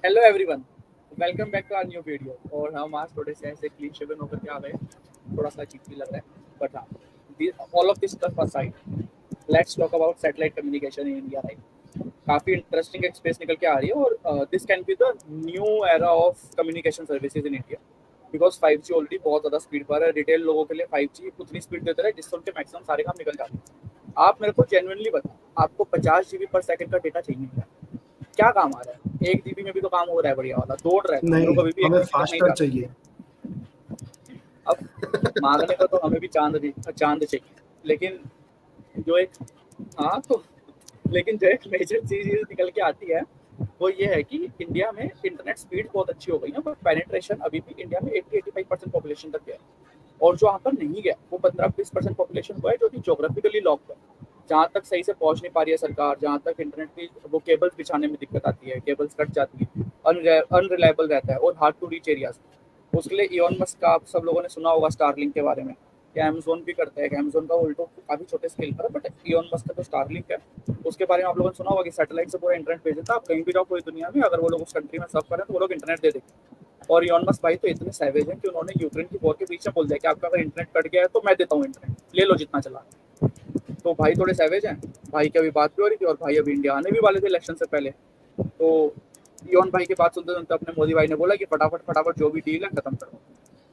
Hello everyone, welcome back to our new video. और हम आज थोड़े से ऐसे क्लीन शेवन होकर के आ गए, थोड़ा सा अजीब भी लग रहा है बट हाँ, all of this stuff aside, let's talk about satellite communication in India. Right, काफी इंटरेस्टिंग एक स्पेस निकल के आ रही है और this can be the new era of communication services in India, because 5G already बहुत ज़्यादा स्पीड पर है। रिटेल लोगों के लिए 5G उतनी स्पीड देता है जिससे उनके मैक्सिमम सारे काम निकल जाते हैं। आप मेरे को जेन्युइनली बताओ, आपको 50 GB पर सेकंड का डेटा चाहिए क्या काम आ रहा है? 1 GB में भी तो काम हो रहा है बढ़िया वाला, दौड़ रहा है नहीं, कभी भी हमें फास्टर चाहिए। अब मांगने का तो हमें भी चांद चाहिए, लेकिन जो एक जो एक मेजर चीज निकल के आती है वो ये है कि इंडिया में इंटरनेट स्पीड बहुत अच्छी हो गई है, बट पेनिट्रेशन अभी भी इंडिया में 80-85% पॉपुलेशन तक गया, और जो यहाँ पर नहीं गया वो 15-20% पॉपुलेशन हुआ है, जो कि जोग्राफिकली लॉक्ड है, जहाँ तक सही से पहुंच नहीं पा रही है सरकार, जहाँ तक इंटरनेट की वो केबल्स बिछाने में दिक्कत आती है, केबल्स कट जाती है, अनरिलायबल रहता है और हार्ड टू रीच एरियाज। उसके लिए इलॉन मस्क का आप सब लोगों ने सुना होगा स्टारलिंक के बारे में, कि अमेजोन भी करता है, कि अमेजोन का उल्टो काफी छोटे स्केल पर है, बट इलॉन मस्क का जो स्टारलिंक है उसके बारे में आप लोगों ने सुना होगा कि सैटेलाइट से पूरा इंटरनेट भेज देता है। आप कहीं भी जाओ पूरी दुनिया में, अगर वो लोग उस कंट्री में सर्व करें तो वो लोग इंटरनेट दे देंगे। और इलॉन मस्क भाई तो इतने सैवेज हैं कि उन्होंने यूक्रेन की वॉर के बीच में बोल दिया कि आपका अगर इंटरनेट कट गया है तो मैं देता हूँ इंटरनेट, ले लो जितना चला। तो भाई थोड़े सैवेज हैं। भाई की अभी बात भी हो रही थी, और भाई अभी इंडिया आने भी वाले थे इलेक्शन से पहले, तो इलॉन भाई की बात सुनते सुनते अपने मोदी भाई ने बोला कि फटाफट जो भी डील है खत्म करो।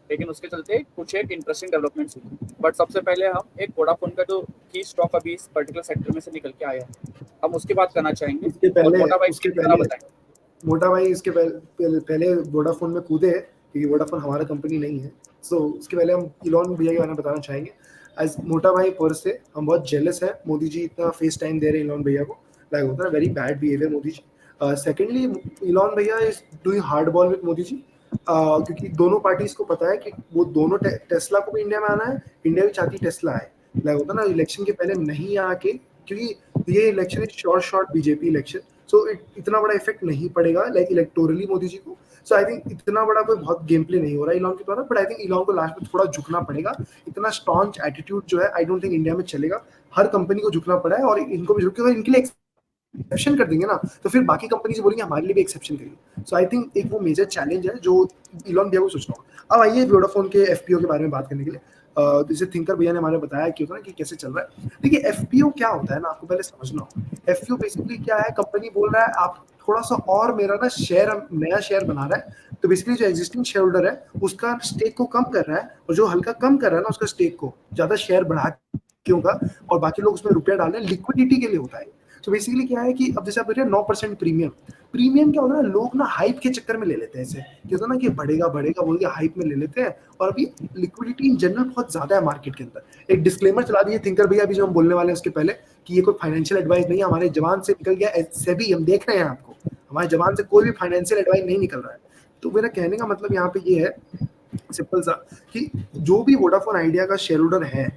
लेकिन उसके चलते कुछ एक इंटरेस्टिंग डेवलपमेंट्स हुई। बट सबसे पहले हम एक वोडाफोन का जो की स्टॉक अभी इस पर्टिकुलर सेक्टर में से निकल के आया है, हम उसकी बात करना चाहेंगे। और मोटा भाई इसके पहले वोडाफोन में कूदे, क्योंकि वोडाफोन हमारा कंपनी नहीं है। सो उसके पहले हम इलॉन भैया के बारे में बताना चाहेंगे। एज मोटा भाई पर से हम बहुत जेलस है, मोदी जी इतना फेस टाइम दे रहे हैं इलॉन भैया को, लाइक होता है very bad behaviour Modi ji. Secondly Elon भैया is doing hard ball with Modi ji, क्योंकि दोनों पार्टीज को पता है कि वो दोनों टेस्ला को भी इंडिया में आना है, इंडिया भी चाहती टेस्ला है, लाइक होता ना इलेक्शन के पहले नहीं आके, क्योंकि ये election is short BJP election, so इतना बड़ा इफेक्ट नहीं पड़ेगा लाइक इलेक्टोरली मोदी जी को। सो आई थिंक इतना बड़ा कोई बहुत गेम प्ले नहीं हो रहा है इलॉन के द्वारा, बट आई थिंक इलॉन को लास्ट में थोड़ा झुकना पड़ेगा। इतना स्ट्रॉन्ग एटीट्यूड जो है आई डोंट थिंक इंडिया में चलेगा, हर कंपनी को झुकना पड़ा है, और इनको भी झुके, इनके लिए एक्सेप्शन कर देंगे ना तो फिर बाकी कंपनी से बोलेंगे हमारे लिए भी एक्सेप्शन करिए। सो आई थिंक एक वो मेजर चैलेंज है जो इलॉन भैया को सोचना होगा। अब आइए वोडाफोन के एफपीओ के बारे में बात करने के लिए। जैसे थिंकर भैया ने हमारे बताया कि होता है ना कि कैसे चल रहा है। देखिए एफपीओ क्या होता है ना, आपको पहले समझना होगा। एफपीओ बेसिकली क्या है, कंपनी बोल रहा है आप थोड़ा सा और मेरा ना शेयर, नया शेयर बना रहा है, तो बेसिकली जो एग्जिस्टिंग शेयर होल्डर है उसका स्टेक को कम कर रहा है, और जो हल्का कम कर रहा है ना उसका स्टेक को ज्यादा शेयर बढ़ा क्यों का, और बाकी लोग उसमें रुपया डाल रहे हैं, लिक्विडिटी के लिए होता है। तो बेसिकली क्या है कि अब जैसे आप बोल रहे हैं 9% प्रीमियम क्या होता है ना, लोग ना हाइप के चक्कर में ले लेते हैं, ऐसे क्या होता है ना कि बढ़ेगा बोल के हाइप में ले लेते हैं, और अभी लिक्विडिटी इन जनरल बहुत ज्यादा है मार्केट के अंदर। एक डिस्क्लेमर चला दिए थिंकर भैया अभी जो हम बोलने वाले हैं उसके पहले, कि ये कोई फाइनेंशियल एडवाइस नहीं है, हमारे जवान से निकल गया सेबी, हम देख रहे हैं आपको, हमारे जवान से कोई भी फाइनेंशियल एडवाइस नहीं निकल रहा है। तो मेरा कहने का मतलब यहाँ पे ये है सिंपल सा, कि जो भी वोडाफोन आइडिया का शेयर होल्डर है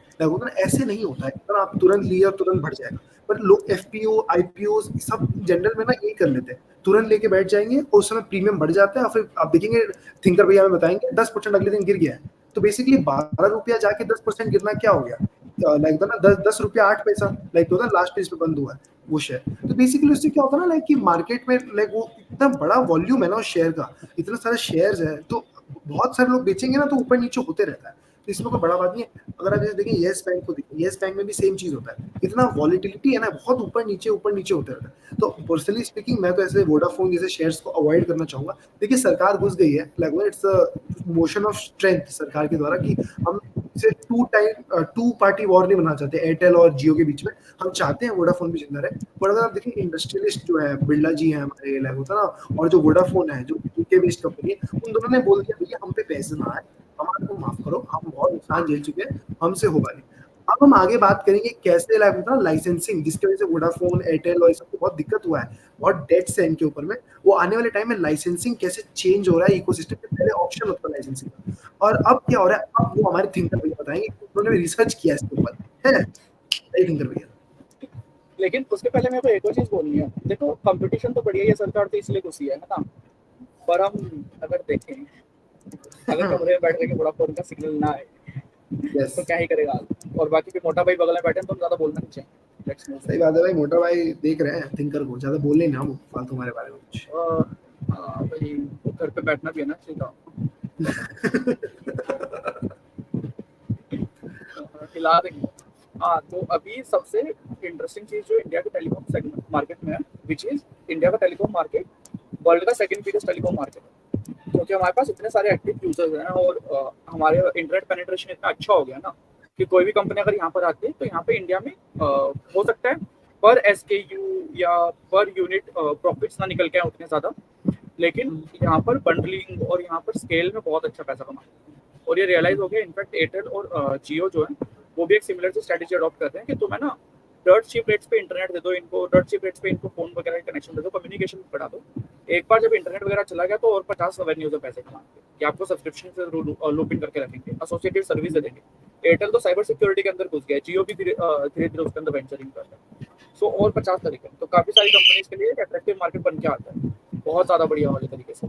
ऐसे नहीं होता है तो आप तुरंत लिए और तुरंत बढ़ जाएगा, पर लोग एफपीओ आईपीओ सब जनरल में ना यही कर लेते हैं, तुरंत लेके बैठ जाएंगे और उस समय प्रीमियम बढ़ जाता है, और फिर आप देखेंगे थिंकर भैया हमें बताएंगे 10% अगले दिन गिर गया है। तो बेसिकली 12 रुपया जाके 10% गिरना क्या हो गया, लाइक ना 10 रुपया 8 पैसा, लाइक तो लास्ट पेज पे बंद हुआ है वो शेयर। तो बेसिकली उससे क्या होता है ना, लाइक कि मार्केट में लाइक वो इतना बड़ा वॉल्यूम है ना उस शेयर का, इतना सारे शेयर्स है, तो बहुत सारे लोग बेचेंगे ना तो ऊपर नीचे होते रहता है, तो इसमें कोई बड़ा बात नहीं है। अगर आप जैसे देखें येस बैंक को देखिए, येस बैंक में भी सेम चीज होता है, इतना वॉलिटिलिटी है ना, बहुत ऊपर नीचे होते रहता है। तो पर्सनली स्पीकिंग मैं तो ऐसे वोडाफोन जैसे शेयर्स को अवॉइड करना चाहूंगा। देखिए सरकार घुस गई है, लगभग it's a motion of strength सरकार के द्वारा, कि हम इसे टू पार्टी वॉर नहीं बनाना चाहते एयरटेल और जियो के बीच में, हम चाहते हैं वोडाफोन भी जिंदा रहे। पर अगर आप देखें इंडस्ट्रियलिस्ट जो है बिरला जी है हमारे, लाइक होता ना, और जो वोडाफोन है जो यूके बेस्ड कंपनी है, उन दोनों ने बोल दिया भैया हम पे पैसे ना आए, हमारे को माफ करो, हम बहुत नुकसान झेल चुके हैं, हमसे होगा नहीं। अब हम आगे बात करेंगे कैसे लाइसेंसिंग, जिसकी वजह से वोडाफोन एयरटेल और सबको बहुत दिक्कत हुआ है, बहुत डेट्स है इनके ऊपर में, वो आने वाले टाइम में लाइसेंसिंग कैसे चेंज हो रहा है इकोसिस्टम में, पहले ऑप्शन होता है लाइसेंसिंग का, और अब क्या हो रहा है, अब वो हमारे थिंकर भैया बताएंगे, उन्होंने रिसर्च किया इसके ऊपर है थिंकर भैया। लेकिन उसके पहले मेरे को एक और चीज बोलनी है। देखो कंपटीशन तो बढ़िया है, सरकार तो इसलिए घुसी है ना, पर हम अगर देखें, अगर कमरे में बैठ के वोडाफोन का सिग्नल ना आए तो क्या ही करेगा। और बाकी भी मोटा भाई बगल में बैठे हैं तो हम ज्यादा बोलना नहीं चाहिए। सही बात है भाई, मोटा भाई देख रहे हैं थिंकर को, ज्यादा बोलने ना वो फालतू हमारे बारे में कुछ। पे बैठना भी है ना, सीधा हिला देंगे। हाँ, तो अभी सबसे इंटरेस्टिंग चीज जो इंडिया के टेलीकॉम सेगमेंट मार्केट में है, विच इज इंडिया का टेलीकॉम मार्केट वर्ल्ड का सेकंड बिगेस्ट टेलीकॉम मार्केट है, क्योंकि हमारे पास इतने सारे एक्टिव यूजर्स हैं और हमारे इंटरनेट पेनिट्रेशन इतना अच्छा हो गया ना कि कोई भी कंपनी अगर यहाँ पर आती है तो यहाँ पे इंडिया में हो सकता है पर SKU या पर यूनिट प्रॉफिट्स ना निकल के आए उतने ज्यादा, लेकिन यहाँ पर बंडलिंग और यहाँ पर स्केल में बहुत अच्छा पैसा कमाते हैं। और ये रियलाइज हो गया, इनफैक्ट एयरटेल और जियो जो है वो भी एक सिमिलर सी स्ट्रेटेजी अडॉप्ट कर रहे हैं कि तुम है ना डर्ट चीप रेट्स पे इंटरनेट दे दो इनको, डर्ट चीप रेट्स पे इनको फोन वगैरह का कनेक्शन दे दो, कम्युनिकेशन बढ़ा दो। एक बार जब इंटरनेट वगैरह चला गया तो और 50 रेवेन्यू से पैसे कमाएंगे कि आपको सब्सक्रिप्शन से लूप इन करके रखेंगे, एसोसिएटेड सर्विस दे देंगे। एयरटेल तो साइबर सिक्योरिटी के अंदर घुस गया है, जियो भी धीरे धीरे उसके अंदर वेंचरिंग कर रहा है। सो और 50 तरीके, तो काफी सारी कंपनीज के लिए एक अट्रैक्टिव मार्केट बन के आता है बहुत ज्यादा बढ़िया वाले तरीके से।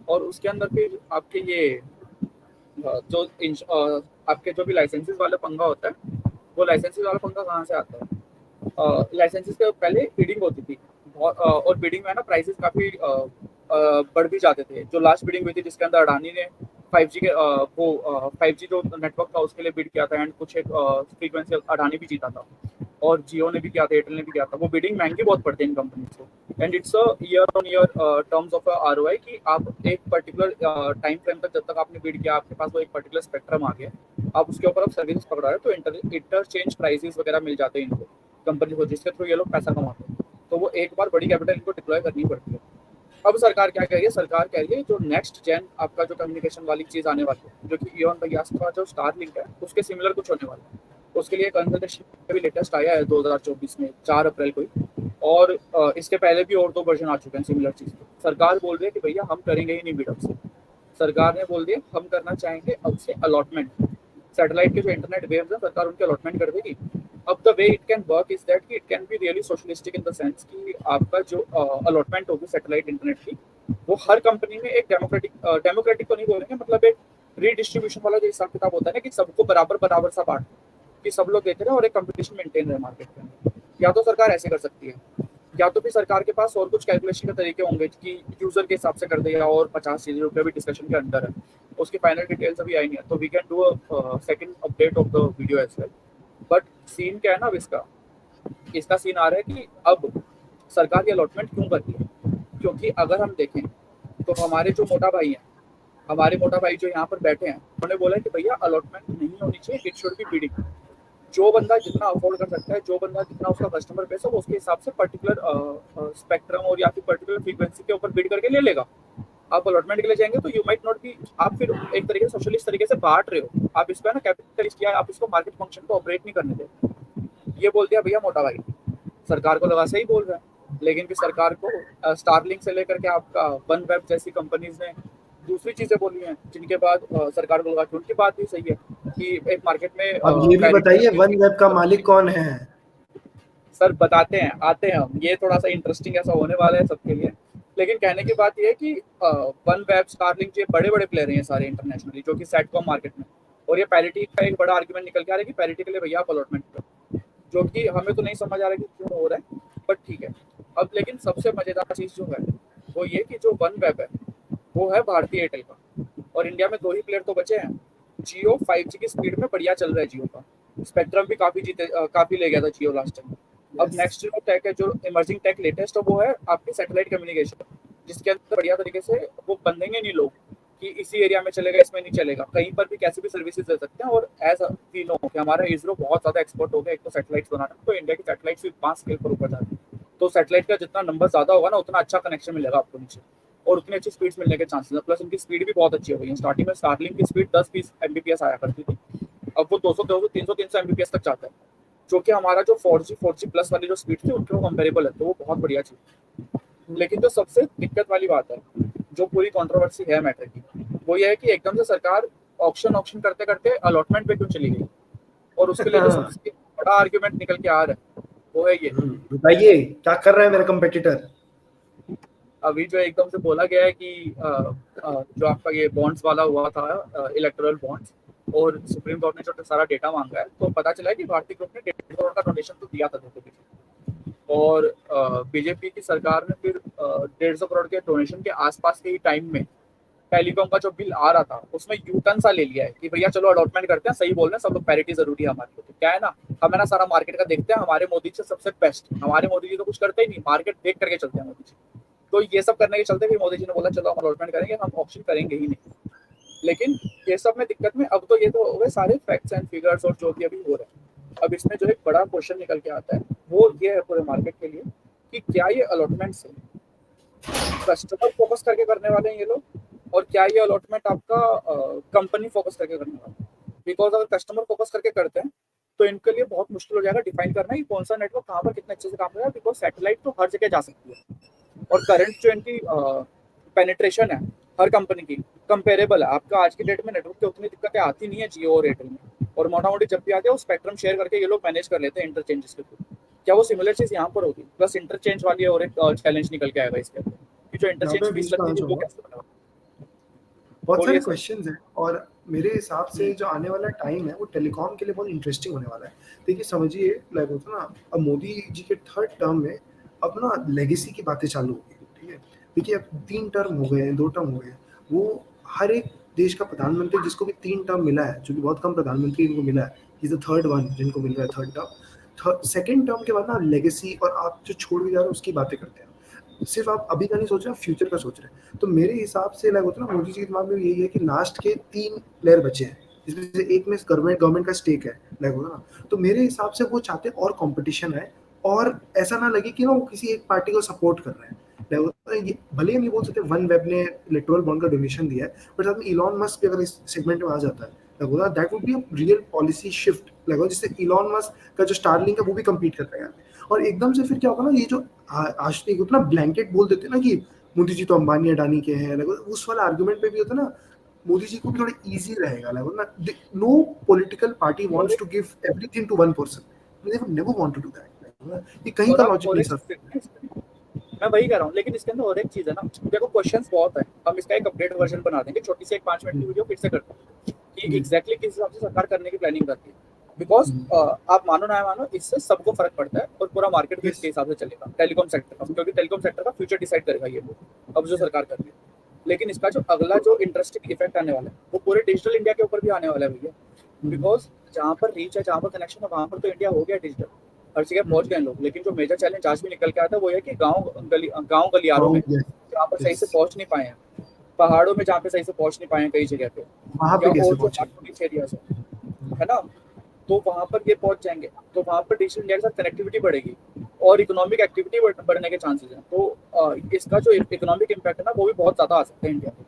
और उसके अंदर फिर आपके ये जो आपके जो भी लाइसेंसेस वाला पंगा होता है, वो लाइसेंसेस वाला पंगा कहाँ से आता है? लाइसेंसेस के पहले बिडिंग होती थी और बिडिंग में ना प्राइसेस काफी बढ़ भी जाते थे। जो लास्ट बिडिंग हुई थी जिसके अंदर अडानी ने 5G के वो 5G जो नेटवर्क था उसके लिए बिड किया था एंड कुछ एक फ्रीक्वेंसी अडानी भी जीता था और जियो ने भी किया था, एयरटेल ने भी किया था। वो बिडिंग महंगी बहुत पड़ती है इन कंपनीज को and it's a year on year terms of ROI कि आप एक पर्टिकुलर टाइम फ्रेम तक जब तक आपने बिड किया आपके पास वो एक पर्टिकुलर स्पेक्ट्रम आ गया, आप उसके ऊपर आप सर्विस पकड़ा रहे हो तो इंटरचेंज प्राइसेस वगैरह मिल जाते हैं इनको कंपनी को, जिसके थ्रू ये लोग पैसा कमाते हैं। तो वो एक बार बड़ी कैपिटल इनको डिप्लॉय करनी पड़ती है। अब सरकार क्या कह रही है? सरकार कह रही है जो नेक्स्ट जेन आपका जो कम्युनिकेशन वाली चीज आने वाली है, जो कि इयॉन भैया का जो स्टारलिंक है उसके सिमिलर कुछ होने वाला है। उसके लिए कंसल्टेशन भी लेटेस्ट आया है 2024 में 4 अप्रैल को ही, और इसके पहले भी और 2 वर्जन आ चुके हैं सिमिलर चीज के। सरकार बोल रही है कि भैया हम करेंगे ही नहीं बिड से। सरकार ने बोल दिया हम करना चाहेंगे अब से अलॉटमेंट। सैटेलाइट के जो इंटरनेट वेव्स हैं सरकार उनके अलॉटमेंट कर देगी। अब the way it can work is that कि it can be really socialistic in the sense कि आपका जो अलॉटमेंट होगी सैटेलाइट इंटरनेट की वो हर कंपनी में एक डेमोक्रेटिक तो नहीं बोलेंगे, मतलब एक रीडिस्ट्रीब्यूशन वाला जो हिसाब किताब होता है ना कि सबको बराबर बराबर सा बांट कि सब लोग देते रहे और एक कंपटीशन मेंटेन रहे मार्केट में। या तो सरकार ऐसे कर सकती है, या तो फिर सरकार के पास और कुछ कैलकुलेशन के तरीके होंगे कि यूजर के हिसाब से कर दे या और 50 चीजें रुपये भी डिस्कशन के अंदर है, उसकी फाइनल डिटेल्स अभी आई नहीं है। तो we can do a second update of the video as well. But scene क्या है ना अब इसका सीन आ रहा है कि अब सरकार ये अलॉटमेंट क्यों करती है, क्योंकि अगर हम देखें तो हमारे जो मोटा भाई हैं, हमारे मोटा भाई जो यहाँ पर बैठे हैं, उन्होंने बोला है कि भैया अलॉटमेंट नहीं होनी चाहिए, इट शुड बी बिडिंग। जो बंदा जितना अफोर्ड कर सकता है, जो बंदा जितना उसका कस्टमर बेस है, वो उसके हिसाब से पर्टिकुलर स्पेक्ट्रम और या फिर पर्टिकुलर फ्रीक्वेंसी के ऊपर बिड करके ले लेगा। आप अलॉटमेंट के लिए जाएंगे तो यू माइट नॉट बी, आप फिर एक तरीके से सोशलिस्ट तरीके से बांट रहे हो, आप इसको है ना कैपिटलिस्ट या आप इसको मार्केट फंक्शन को ऑपरेट नहीं करने दे। ये बोल दिया भैया मोटा भाई, सरकार को लगा सही बोल रहा है, लेकिन फिर सरकार को स्टारलिंक से लेकर के आपका वन वेब जैसी कंपनीज ने दूसरी चीजें बोली हैं, जिनके बाद सरकार को लगा कि उनकी बात भी सही है कि एक मार्केट में अब ये भी बताइए वन वेब का मालिक कौन है? सर बताते हैं, आते हैं हम, ये थोड़ा सा इंटरेस्टिंग ऐसा होने वाला है सबके लिए। लेकिन कहने की बात ये है कि वन वेब स्टारलिंक ये बड़े बड़े प्लेयर हैं सारे इंटरनेशनली, जो कि सेटकॉम मार्केट में, और ये पैरिटी का एक बड़ा आर्गुमेंट निकल के आ रहा है कि पैरिटी के लिए भैया आप अलॉटमेंट करो, जो कि हमें तो नहीं समझ आ रहा है कि क्यों हो रहा है, बट ठीक है। अब लेकिन सबसे मजेदार चीज जो है वो ये कि जो वन वेब है वो है भारतीय एयरटेल का, और इंडिया में 2 ही प्लेयर तो बचे हैं। जियो 5G की स्पीड में बढ़िया चल रहा है, जियो का स्पेक्ट्रम भी काफी ले गया था जियो लास्ट टाइम। अब नेक्स्ट जो टेक है, जो इमर्जिंग टेक लेटेस्ट है, वो है आपकी सैटेलाइट कम्युनिकेशन, जिसके अंदर बढ़िया तरीके से वो बंधेंगे नहीं लोग कि इसी एरिया में चलेगा इसमें नहीं चलेगा, कहीं पर भी कैसे भी सर्विसेज दे सकते हैं। और एज वी नो कि हमारा इसरो बहुत ज्यादा एक्सपर्ट हो गया एक तो सैटेलाइट्स बनाने में, तो इंडिया की सैटेलाइट्स भी 5 स्केल पर ऊपर जाती है, तो सैटेलाइट का जितना नंबर ज्यादा होगा ना उतना अच्छा कनेक्शन मिलेगा आपको नीचे, और उतनी अच्छी स्पीड्स मिलने के चांसेस है। प्लस इनकी स्पीड भी बहुत अच्छी हो गई है। स्टार्टिंग में स्टारलिंक की स्पीड 10-20 Mbps आया करती थी, अब वो 200, 300 Mbps तक जाता है, जो कि हमारा जो 4G प्लस वाली जो स्पीड थी उनके कंपेरेबल है, तो वो बहुत बढ़िया चीज। लेकिन जो सबसे दिक्कत वाली बात है, जो पूरी कंट्रोवर्सी है मैटर की, वो ये है कि एकदम से सरकार ऑक्शन करते करते अलॉटमेंट पे क्यों चली गई, और उसके लिए जो सबसे बड़ा आर्ग्यूमेंट निकल के आ रहा है वो है ये। बताइए क्या कर रहा है मेरा कंपेटिटर? अभी जो एकदम से बोला गया है कि जो आपका ये बॉन्ड्स वाला हुआ था, इलेक्टोरल बॉन्ड्स, और सुप्रीम कोर्ट ने जो सारा डेटा मांगा है, तो पता चला है कि भारतीय ग्रुप ने 1.5 करोड़ का डोनेशन तो दिया था और बीजेपी की सरकार ने फिर 150 करोड़ के डोनेशन के आसपास के ही टाइम में टेलीकॉम का जो बिल आ रहा था उसमें यू टर्न सा ले लिया है कि भैया चलो अलॉटमेंट करते हैं, सही बोल रहे हैं सब लोग, पैरिटी जरूरी है हमारे लिए। तो क्या है ना, हम है ना सारा मार्केट का देखते हैं, हमारे मोदी जी सबसे बेस्ट, हमारे मोदी जी तो कुछ करते ही नहीं, मार्केट देख करके चलते हैं मोदी जी। तो ये सब करने के चलते फिर मोदी जी ने बोला चलो हम अलॉटमेंट करेंगे, हम ऑप्शन करेंगे ही नहीं। लेकिन ये सब में दिक्कत में अब तो ये तो हो गए सारे फैक्ट्स एंड फिगर्स और जो भी अभी हो रहे हैं। अब इसमें जो एक बड़ा क्वेश्चन निकल के आता है वो ये है पूरे मार्केट के लिए कि क्या ये अलॉटमेंट से कस्टमर फोकस करके करने वाले हैं ये लोग, और क्या ये अलॉटमेंट आपका कंपनी फोकस करके करने वाला है। बिकॉज अगर कस्टमर फोकस करके करते हैं तो इनके लिए बहुत मुश्किल हो जाएगा डिफाइन करना कि कौन सा नेटवर्क कहाँ पर कितने अच्छे से काम करेगा, बिकॉज सैटेलाइट तो हर जगह जा सकती है और करंट जो इनकी पेनिट्रेशन है हर कंपनी की कंपेरेबल है। आपका आज की डेट में नेटवर्क की उतनी दिक्कतें आती नहीं है जियो और एयरटेल में, और मोटा मोटी जब भी आते हैं वो स्पेक्ट्रम शेयर करके ये लोग मैनेज कर लेते हैं इंटरचेंजेस के थ्रू। क्या वो सिमिलर चीज यहाँ पर होगी, प्लस इंटरचेंज वाली और एक चैलेंज निकल के आएगा इसके अंदर कि जो यहाँ इंटरचेंज पे फीस बीच में लगती आना थी वो चाहूंगा, कैसे बना। बहुत सारे बोलिए सर। क्वेश्चंस हैं और मेरे हिसाब से जो आने वाला टाइम है वो टेलीकॉम के लिए बहुत इंटरेस्टिंग होने वाला है। देखिए समझिए, लाइक होता है ना, अब मोदी जी के थर्ड टर्म में अब ना लेगेसी की बातें चालू हो गई, ठीक है। देखिए अब 3 टर्म हो गए हैं, 2 टर्म हो गए हैं, वो हर एक देश का प्रधानमंत्री जिसको भी 3 टर्म मिला है, जो कि बहुत कम प्रधानमंत्री इनको मिला है, इज द थर्ड वन जिनको मिल रहा है थर्ड टर्म। सेकंड टर्म के बाद ना लेगेसी और आप जो छोड़ के जा रहे हो उसकी बातें करते हैं। सिर्फ आप अभी का नहीं सोच रहे, आप फ्यूचर का सोच रहे हैं। तो मेरे हिसाब से लाइक होता है ना, मोदी जी के दिमाग में यही है कि लास्ट के 3 प्लेयर बचे हैं, जिसमें से एक में गवर्नमेंट का स्टेक है, लाइक होता है ना। तो मेरे हिसाब से वो चाहते हैं और कंपटीशन है, और ऐसा ना लगे कि ना वो किसी एक पार्टी को सपोर्ट कर रहे हैं। लाइक होता है, भले ही नहीं बोल सकते वन वेब ने इलेक्टोरल बॉन्ड का डोनेशन दिया है, बट साथ में इलॉन मस्क भी अगर इस सेगमेंट में आ जाता है, लाइक होता है that would be a real policy shift. Like होता है जिससे इलॉन मस्क का जो स्टारलिंक है वो भी कम्पीट कर पाएगा। और एकदम से फिर क्या होगा ना, ये जो आज एक उतना ब्लैंकेट बोल देते हैं ना कि मोदी जी तो अंबानी अडानी के हैं, उस वाला आर्गुमेंट पे भी होता है ना, मोदी जी को भी थोड़ा इजी रहेगा। ना, नो पॉलिटिकल पार्टी और wants to give everything to one person, they would never want to do that. ये कहीं का आप लॉजिक और नहीं एक सर। मैं वही कह रहा हूँ, लेकिन इसके अंदर और एक चीज है ना, देखो क्वेश्चंस बहुत है, हम इसका एक अपडेट वर्जन बना देंगे, छोटी सी एक 5 मिनट की वीडियो फिर से करते हैं कि जी एग्जैक्टली किस हिसाब से सरकार करने की प्लानिंग करती है। बिकॉज आप मानो ना मानो इससे सबको फर्क पड़ता है और पूरा मार्केट भी यस इसके हिसाब से चलेगा टेलीकॉम सेक्टर का, क्योंकि टेलीकॉम सेक्टर का फ्यूचर डिसाइड करेगा ये लोग अब जो सरकार कर रही है। लेकिन इसका जो अगला जो इंटरेस्टिंग इफेक्ट आने वाला है वो पूरे डिजिटल इंडिया के ऊपर भी आने वाला है भैया। बिकॉज जहाँ पर रीच है, जहाँ पर कनेक्शन है, वहाँ पर तो इंडिया हो गया डिजिटल, हर जगह पहुंच गए लोग। लेकिन जो मेजर चैलेंज आज भी निकल के आता है वो है कि गांव गलियारों में यस जहाँ पर सही यस, से पहुंच नहीं पाए हैं, पहाड़ों में जहाँ पे सही से पहुंच नहीं पाए हैं कई जगह पे, वहां या पे कैसे और जो पहुंचे? नॉट एरियाज है ना, तो वहां पर ये पहुंच जाएंगे, तो वहां पर डिजिटल इंडिया के साथ कनेक्टिविटी बढ़ेगी और इकोनॉमिक एक्टिविटी बढ़ने के चांसेस हैं। तो इसका जो इकोनॉमिक इम्पैक्ट है ना वो भी बहुत ज्यादा आ सकता है इंडिया में।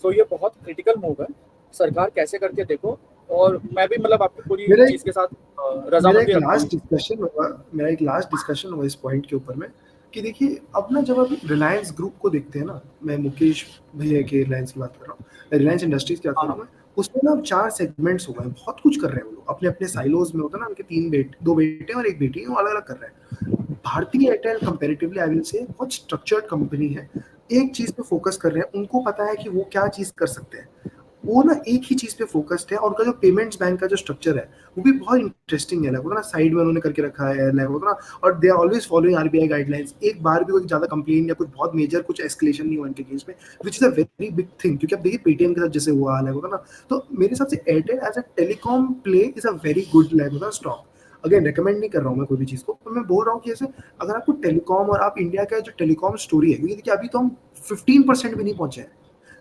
सो ये बहुत क्रिटिकल मूव है, सरकार कैसे करती है देखो। और मैं भी मतलब आपकी पूरी मेरा चीज एक के साथ मेरा रजामंदी एक रखता हूँ। लास्ट डिस्कशन होगा इस पॉइंट के ऊपर में, कि देखिए अब ना जब आप रिलायंस ग्रुप को देखते हैं ना, मैं मुकेश भैया के रिलायंस की बात कर रहा हूँ, रिलायंस इंडस्ट्रीज की बात कर हाँ रहा हूँ हाँ। मैं। उसमें ना 4 सेगमेंट्स हो गए हैं, बहुत कुछ कर रहे हैं वो लोग अपने अपने साइलोज में। होता है ना, उनके 2 बेटे और 1 बेटी, वो अलग अलग कर रहे हैं। भारतीय Airtel comparatively I will say बहुत स्ट्रक्चर्ड कंपनी है, एक चीज पे फोकस कर रहे हैं, उनको पता है कि वो क्या चीज कर सकते हैं। वो ना एक ही चीज पे फोकस्ड है, और उनका जो पेमेंट्स बैंक का जो स्ट्रक्चर है वो भी बहुत इंटरेस्टिंग है। ना साइड में उन्होंने करके रखा है, ना, और they are always following RBI guidelines. एक बार भी कोई ज्यादा कंप्लेन या कुछ बहुत मेजर कुछ एस्केलेशन नहीं हुआ इनके केस में, which is a very big thing. क्योंकि आप देखिए पेटीएम के साथ जैसे हुआ होगा ना, तो मेरे हिसाब से Airtel as a telecom play is a very good stock. Again recommend नहीं कर रहा हूँ मैं कोई भी चीज को, पर मैं बोल रहा हूँ कि ऐसे अगर आपको टेलीकॉम और आप इंडिया का जो टेलीकॉम स्टोरी है, क्योंकि देखिए अभी तो हम 15% भी नहीं पहुंचे हैं।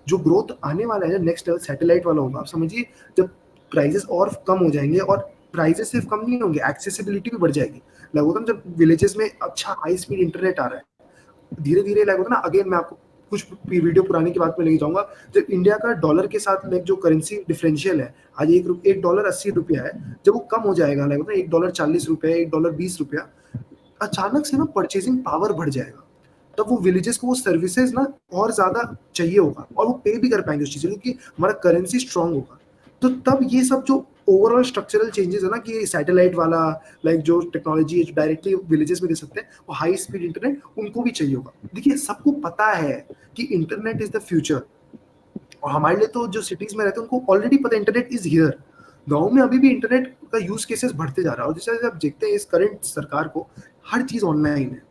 जो ग्रोथ आने वाला है, नेक्स्ट लेवल सैटेलाइट वाला होगा, आप समझिए जब प्राइजेस और कम हो जाएंगे, और प्राइजेस सिर्फ कम नहीं होंगे, एक्सेसिबिलिटी भी बढ़ जाएगी। लगभग जब विलेजेस में अच्छा हाई स्पीड इंटरनेट आ रहा है धीरे धीरे, लगभग ना, अगेन मैं आपको कुछ वीडियो पुरानी की बात में लेके जाऊंगा। जब इंडिया का डॉलर के साथ जो करेंसी डिफरेंशियल है, आज एक डॉलर 80 रुपया है, जब वो कम हो जाएगा, लगभग $1 40, $1 20, अचानक से ना परचेजिंग पावर बढ़ जाएगा। तब वो विलेजेस को वो सर्विसेज ना और ज्यादा चाहिए होगा, और वो पे भी कर पाएंगे उस चीज, क्योंकि हमारा करेंसी स्ट्रांग होगा। तो तब ये सब जो ओवरऑल स्ट्रक्चरल चेंजेस है ना, कि सैटेलाइट वाला जो टेक्नोलॉजी है जो डायरेक्टली विलेजेस में दे सकते हैं, वो हाई स्पीड इंटरनेट उनको भी चाहिए होगा। देखिए सबको पता है कि इंटरनेट इज द फ्यूचर, और हमारे लिए तो जो सिटीज में रहते हैं उनको ऑलरेडी पता है इंटरनेट इज हियर। गाँव में अभी भी इंटरनेट का यूज केसेस बढ़ते जा रहा है, और जैसे आप देखते हैं इस करंट सरकार को, हर चीज ऑनलाइन है।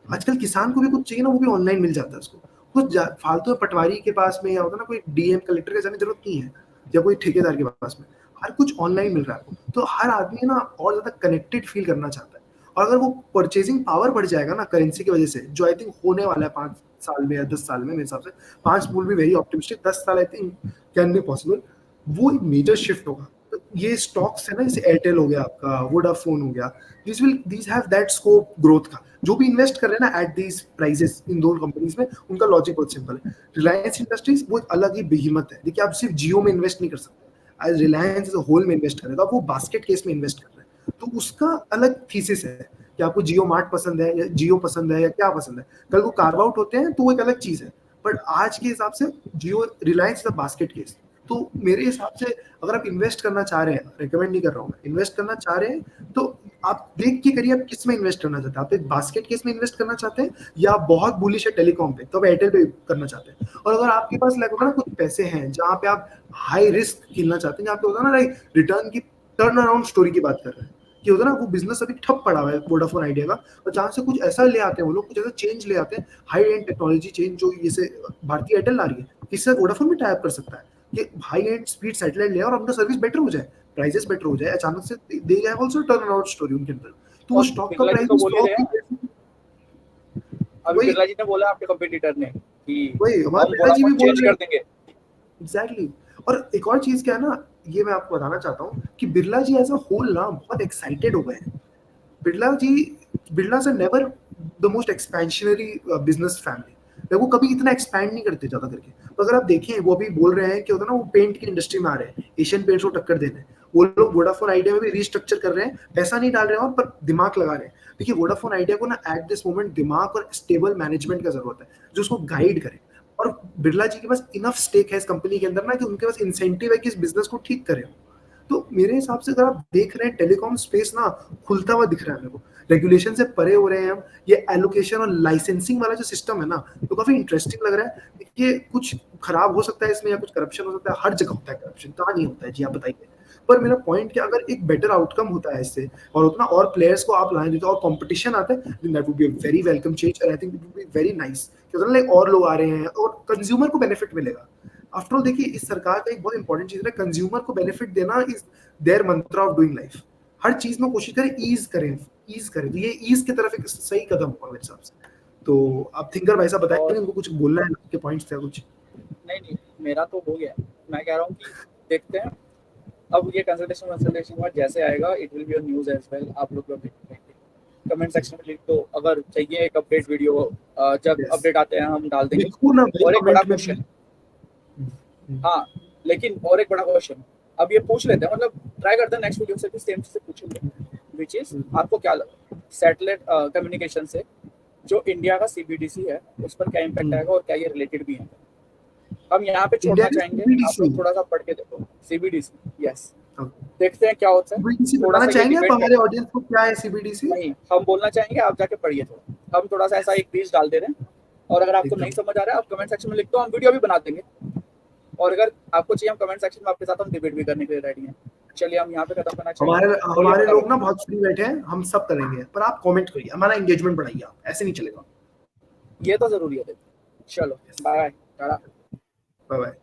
आजकल किसान को भी कुछ चाहिए ना, वो भी ऑनलाइन मिल जाता है उसको। कुछ फालतू पटवारी के पास में या होता ना कोई डीएम कलेक्टर के जाने की जरूरत नहीं है, या कोई ठेकेदार के पास में, हर कुछ ऑनलाइन मिल रहा है। तो हर आदमी ना और ज्यादा कनेक्टेड फील करना चाहता है, और अगर वो परचेजिंग पावर बढ़ जाएगा ना करेंसी की वजह से, जो आई थिंक होने वाला है 5 साल में या 10 साल में, मेरे हिसाब से 5 विल बी वेरी ऑप्टिमिस्टिक, 10 साल I think can be possible, वो एक मेजर शिफ्ट होगा। तो ये स्टॉक्स है ना, जैसे एयरटेल हो गया आपका, वोडाफोन हो गया, these have that scope growth का। जो भी इन्वेस्ट कर रहे हैं ना एट दीज प्राइसेस इन दो कंपनीज में, उनका लॉजिक बहुत सिंपल है। रिलायंस इंडस्ट्रीज वो एक अलग ही बेहिमत है। देखिए आप सिर्फ जियो में इन्वेस्ट नहीं कर सकते, आज रिलायंस एज अ होल में इन्वेस्ट कर रहे हैं, तो आप वो बास्केट केस में इन्वेस्ट कर रहे हैं, तो उसका अलग थीसिस है कि आपको जियो मार्ट पसंद है या जियो पसंद है या क्या पसंद है। कल को कार्व आउट होते हैं तो वो एक अलग चीज है, बट आज के हिसाब से Jio Reliance is a basket case. तो मेरे हिसाब से अगर आप इन्वेस्ट करना चाह रहे हैं, रिकमेंड नहीं कर रहा हूँ मैं, इन्वेस्ट करना चाह रहे हैं तो आप देख के करिए आप किस में इन्वेस्ट करना चाहते हैं। आप एक बास्केट केस में इन्वेस्ट करना चाहते हैं या आप बहुत बुलिश है टेलीकॉम पे, तो आप एयरटेल पे करना चाहते हैं। और अगर आपके पास लाइक होगा ना कुछ पैसे हैं जहाँ पे आप हाई रिस्क खेलना चाहते हैं, जहाँ पे होगा ना लाइक रिटर्न की टर्न अराउंड स्टोरी की बात कर रहे हैं, कि होता है ना वो बिजनेस अभी ठप पड़ा हुआ है वोडाफोन आइडिया का, और जहाँ से कुछ ऐसा ले आते हैं वो लोग, कुछ ऐसा चेंज ले आते हैं, हाई एंड टेक्नोलॉजी चेंज, जो जैसे भारतीय एयरटेल ला रही है, इससे वोडाफोन भी टाई अप कर सकता है कि हाई एंड स्पीड सैटेलाइट ले और उनका सर्विस बेटर हो जाए, प्राइसेस बेटर हो जाए, अचानक से they have also turn around story उनके अंदर। तो वो और स्टॉक का बिरला जी प्राइस तो भी बोल ही रहे स्टॉक हैं, अभी वही बिरला जी ने बोला आपके कंपटीटर ने कि वही हमारे हम पिताजी भी वोडाफोन बोल चेंज रहे कर हैं। देंगे। एग्जैक्टली। और एक और चीज क्या है ना, ये मैं आपको बताना चाहता हूँ कि बिरला जी एज अ होल ना बहुत एक्साइटेड हो गए हैं। बिरला जी, बिरला से never the most expansionary business family, वो कभी इतना एक्सपैंड नहीं करते ज्यादा करके। तो अगर आप देखें वो अभी बोल रहे हैं कि होता है ना वो पेंट की इंडस्ट्री में आ रहे हैं, एशियन पेंट्स को टक्कर देने, वो लोग वोडाफोन आइडिया में भी रिस्ट्रक्चर कर रहे हैं, पैसा नहीं डाल रहे हैं और पर दिमाग लगा रहे हैं। देखिए वोडाफोन आइडिया को ना एट दिस मोमेंट दिमाग और स्टेबल मैनेजमेंट का जरूरत है जो उसको गाइड करे, और बिरला जी के पास इनफ स्टेक है इस कंपनी के अंदर ना कि उनके पास इंसेंटिव है कि इस बिजनेस को ठीक करें। तो मेरे हिसाब से अगर आप देख रहे हैं टेलीकॉम स्पेस ना खुलता हुआ दिख रहा है मेरे को, रेगुलेशन से परे हो रहे हैं हम, ये एलोकेशन और लाइसेंसिंग वाला जो सिस्टम है ना, तो काफी इंटरेस्टिंग लग रहा है। देखिए कुछ खराब हो सकता है इसमें या कुछ करप्शन हो सकता है, हर जगह होता है करप्शन, कहाँ नहीं होता है जी आप बताइए। पर मेरा पॉइंट क्या, अगर एक बेटर आउटकम होता है इससे और उतना और प्लेयर्स को आप लाएं देते और कंपटीशन आता है, then that would be a very welcome change, और I think it would be very nice, क्योंकि लाइक और लोग आ रहे हैं और कंज्यूमर को बेनिफिट मिलेगा। आफ्टर ऑल देखिए इस सरकार का एक बहुत इंपॉर्टेंट चीज है, कंज्यूमर को बेनिफिट देना इज देयर मंत्र ऑफ डूइंग लाइफ। हर चीज में कोशिश करें ईज करें, ईज करें, तो ये ईज की तरफ एक सही कदम होगा मेरे हिसाब से। तो आप थिंकर भाई साहब बताएंगे, और उनको कुछ बोलना है, आपके पॉइंट्स थे कुछ? नहीं नहीं, मेरा तो हो गया। मैं कह रहा हूँ कि देखते हैं अब ये कंसल्टेशन के बाद जैसे आएगा, it will be on news as well. आप लोग देखेंगे, कमेंट सेक्शन में लिख दो अगर चाहिए एक अपडेट वीडियो, जब यस, अपडेट आते हैं हम डाल देंगे। लिखो ना भाई और एक बड़ा कमेंट में क्वेश्चन, प्लीज। हाँ लेकिन और एक बड़ा क्वेश्चन, अब ये पूछ लेते हैं, मतलब ट्राई करते हैं नेक्स्ट वीडियो से भी सेम चीज पूछेंगे, विच इज आपको क्या लगा सैटेलाइट कम्युनिकेशन से जो इंडिया का सीबीडीसी है उस पर क्या इम्पैक्ट आएगा और क्या ये रिलेटेड भी है। हम यहाँ पे इंडिया छोड़ना का चाहेंगे, आप सीबीडीसी, लोग थोड़ा सा पढ़ के देखो सीबीडीसी। यस, देखते हैं क्या होता है। सीबीडीसी थोड़ा बताना सा ये चाहेंगे आप डिबेट हमारे ऑडियंस को क्या है सीबीडीसी? नहीं, हम बोलना चाहेंगे, आप जाके पढ़िए थोड़ा। हम थोड़ा सा ऐसा एक पेज डाल दे रहे हैं, और अगर आपको नहीं एकदम समझ आ रहा है आप कमेंट सेक्शन में लिख दो, हम वीडियो भी बना देंगे। और अगर आपको चाहिए हम कमेंट सेक्शन में आपके साथ हम डिबेट भी करने के लिए रेडी हैं। चलिए हम यहाँ पे खत्म करना हमारे चाहिए। बोलिए हमारे फटाफट। लोग ना बहुत फ्री बैठे हैं, हम सब करेंगे, पर आप कमेंट करिए, हमारा एंगेजमेंट बढ़ाइए, आप ऐसे नहीं चलेगा। ये तो जरूरी है। चलो बाय, टाटा। Bye bye.